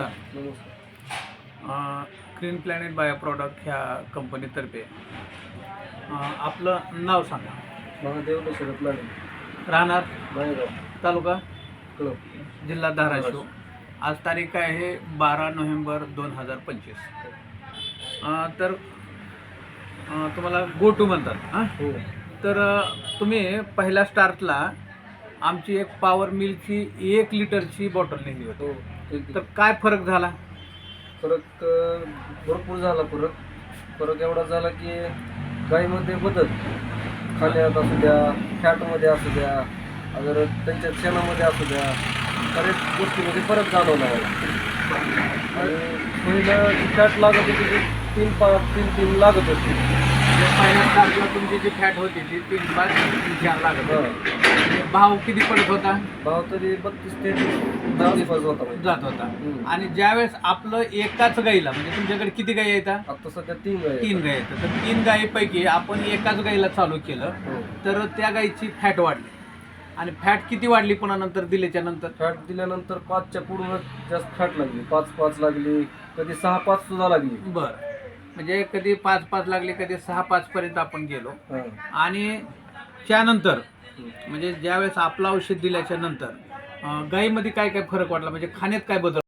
नमस्कार. नमस्कार. Green planet bio product ह्या कंपनीतर्फे आपलं नाव सांगा. महादेव दशरथ लाडे, राहणार बाहेरगाव, तालुका कळव. जिल्हा धाराशिव. आज तारीख आहे 12 नोव्हेंबर 2025. तर तुम्हाला गो टू म्हणतात हां. हो तर तुम्ही पहिल्या स्टार्टला आमची एक पॉवर मिलची 1 लिटरची बॉटल नेली होती. हो तर काय फरक झाला? फरक भरपूर झाला. फरक एवढा झाला की गाईमध्ये बदल, खाण्यात असू द्या, फॅटमध्ये असू द्या, अगर त्यांच्या शेणामध्ये असू द्या, बऱ्याच गोष्टीमध्ये फरक जाणवला मला. आणि पहिलं जी फॅट लागत होती ती 3 लागत होती. पहिल्या स्टार्टला तुमची जी फॅट होती ती 3-4 लागत होती. भाव किती पडत होता? भाव तरी 32 ते 40 होता पाहिजे. जात होता. आणि ज्यावेळेस आपलं एकाच गाईला, म्हणजे तुमच्याकडे किती गाई येतात? आता सध्या 3 गाई आहेत. 3 गाई येतात. तर 3 गायीपैकी आपण एकाच गाईला चालू केलं हो. तर त्या गाईची फॅट वाढली. आणि फॅट किती वाढली पुन्हा नंतर दिल्याच्या नंतर? फॅट दिल्यानंतर 5च्या पुढून जास्त फॅट लागली. 5 लागली, कधी 6-5 सुद्धा लागली. बरं, म्हणजे कधी 5 लागली, कधी 6-5 पर्यंत आपण गेलो. हां. आणि त्यानंतर म्हणजे ज्यावेळेस आपलं औषध दिल्याच्या नंतर गाईमध्ये काय काय फरक वाटला, म्हणजे खाण्यात काय बदल?